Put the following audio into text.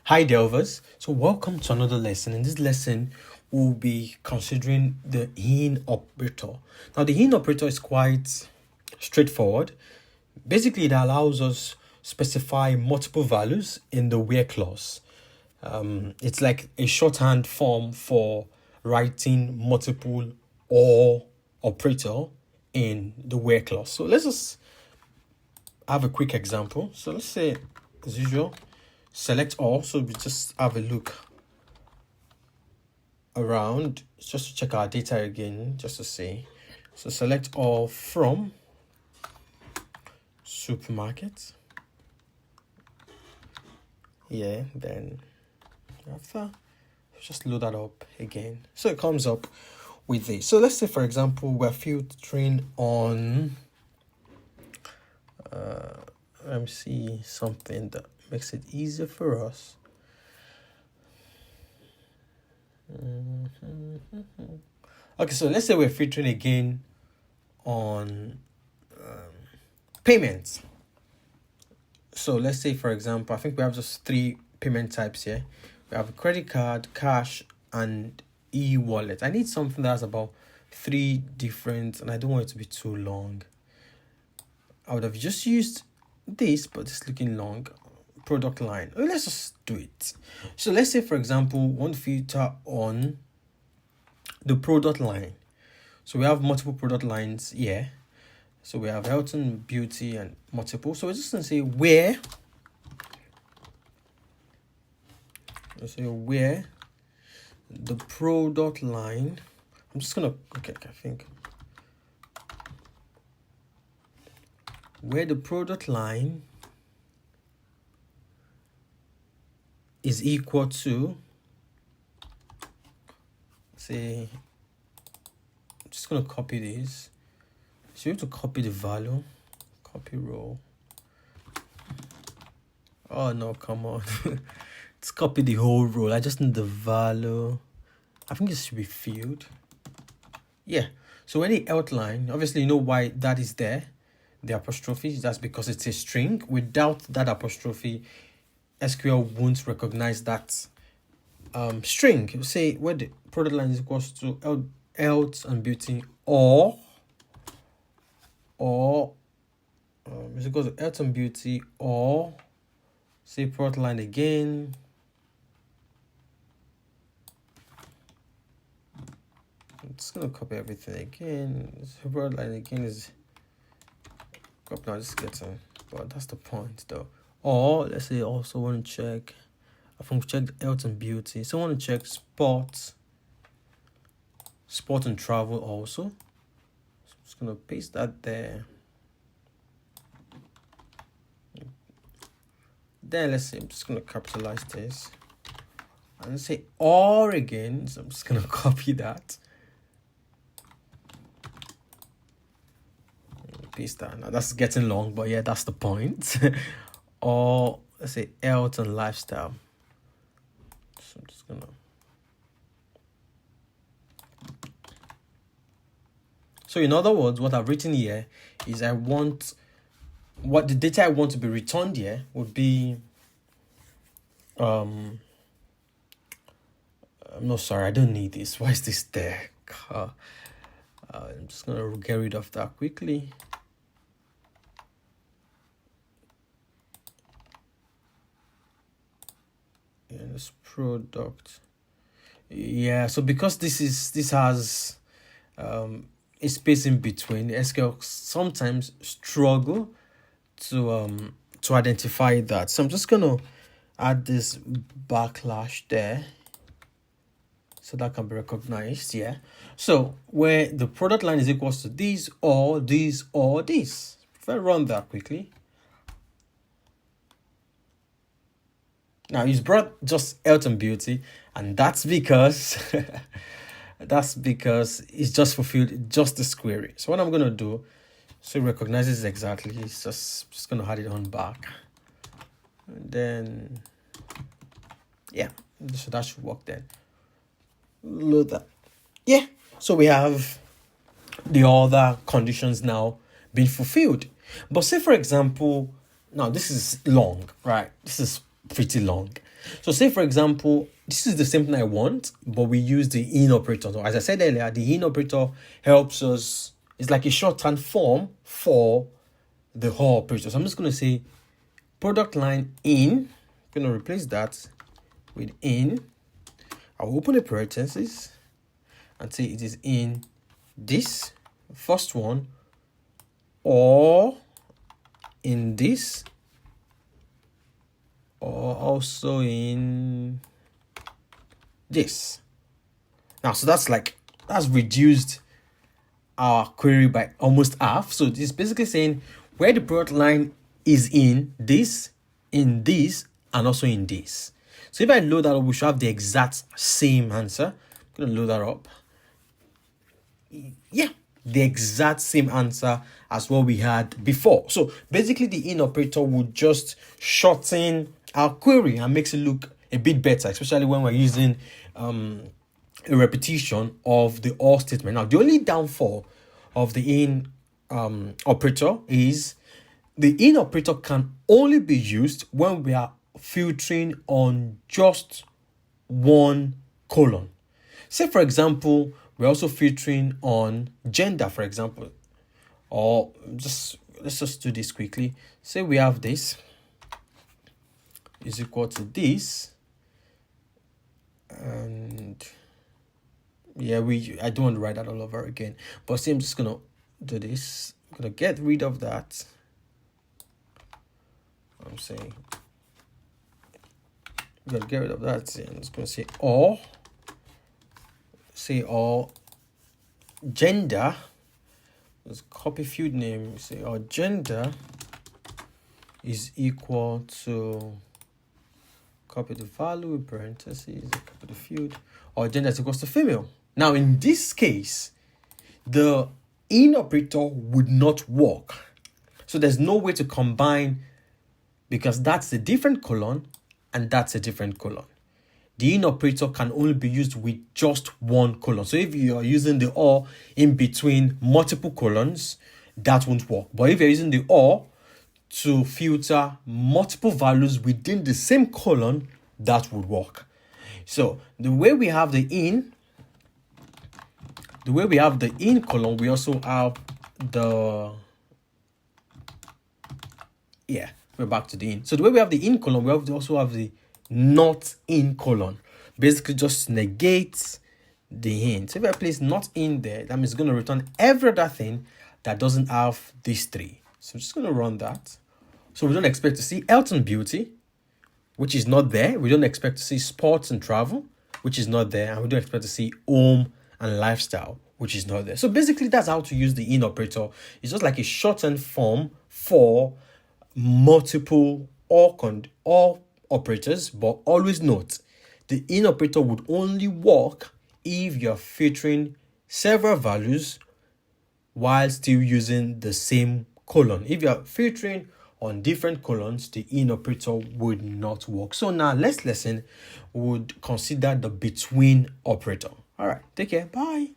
Hi Delvers, so welcome to another lesson. In this lesson, we'll be considering the in operator. Now the in operator is quite straightforward. Basically, it allows us specify multiple values in the where clause. It's like a shorthand form for writing multiple or operator in the where clause. So let's just have a quick example. So let's say, as usual, select all. So we just have a look around just to check our data again, just to see. So select all from supermarket. Yeah, then after just load that up again. So it comes up with this. So let's say, for example, we're filtering on let me see something that makes it easier for us. Okay, so let's say we're filtering again on payments. So let's say, for example, I think we have just 3 payment types here. We have a credit card, cash, and e-wallet. I need something that's about 3 different, and I don't want it to be too long. I would have just used this, but it's looking long. Product line. Let's just do it. So let's say, for example, one filter on the product line. So we have multiple product lines here. So we have health and beauty and multiple. So we're just going to say where. Let's say where the product line. I'm just going to, okay, I think. Where the product line is equal to, say, I'm just going to copy this. So you have to copy the value, copy row. Oh no, come on. Let's copy the whole row. I just need the value. I think this should be field. Yeah. So any outline, obviously you know why that is there. The apostrophe, that's because it's a string. Without that apostrophe, SQL won't recognize that string. You say where the product line is equals to health and beauty or is equal to health and beauty or say product line again. I'm just gonna copy everything again. So product line again is copy now, just getting, but that's the point though. Or let's say also want to check, I think we checked health and beauty. So I want to check sport and travel also. So I'm just gonna paste that there. Then let's say I'm just gonna capitalize this and let's say or again. So I'm just gonna copy that. Paste that. Now that's getting long, but yeah, that's the point. Or let's say health and lifestyle. So I'm just gonna. So in other words, what I've written here is I want what the data I want to be returned here would be. I'm no, sorry, I don't need this. Why is this there? I'm just gonna get rid of that quickly. Yes, product. Yeah, so because this has a space in between, SQL sometimes struggle to identify that. So I'm just gonna add this backlash there so that can be recognized. Yeah. So where the product line is equals to this or this or this. If I run that quickly. Now he's brought just health and beauty, and that's because it's just fulfilled just this query. So what I'm gonna do, so it recognizes exactly, it's just gonna add it on back. And then yeah, so that should work then. Load that. Yeah. So we have the other conditions now being fulfilled. But say for example, now this is long, right? This is pretty long. So say, for example, this is the same thing I want, but we use the in operator. So as I said earlier, the in operator helps us. It's like a shorthand form for the or operator. So I'm just going to say product line in. I'm going to replace that with in. I'll open a parenthesis and say it is in this first one or in this or also in this. Now, so that's reduced our query by almost half. So it's basically saying where the product line is in this, and also in this. So if I load that up, we should have the exact same answer. I'm going to load that up. Yeah, the exact same answer as what we had before. So basically the in operator would just shorten our query and makes it look a bit better, especially when we're using a repetition of the or statement. Now, the only downfall of the in operator is the in operator can only be used when we are filtering on just one colon. Say, for example, we're also filtering on gender, for example, or let's just do this quickly. Say we have this is equal to this, and yeah, I don't want to write that all over again, but see, I'm just gonna do this. I'm gonna get rid of that. I'm saying I'm gonna get rid of that. I'm just gonna say or gender. Let's copy field name. Say or gender is equal to, copy the value, parentheses, copy the field, or gender is equals to female. Now, in this case, the in operator would not work. So there's no way to combine, because that's a different colon and that's a different colon. The in operator can only be used with just one colon. So if you are using the or in between multiple colons, that won't work. But if you're using the or to filter multiple values within the same colon, that would work. So the way we have the in colon, we also have we're back to the in. So the way we have the in colon, we also have the not in colon. Basically just negates the in. So if I place not in there, that means it's going to return every other thing that doesn't have these three. So I'm just going to run that. So we don't expect to see health and beauty, which is not there. We don't expect to see sports and travel, which is not there. And we don't expect to see home and lifestyle, which is not there. So basically that's how to use the in operator. It's just like a shortened form for multiple or operators, but always note the in operator would only work if you're filtering several values while still using the same colon. If you're filtering on different colons, the in operator would not work. So now next lesson would consider the between operator. All right, take care. Bye.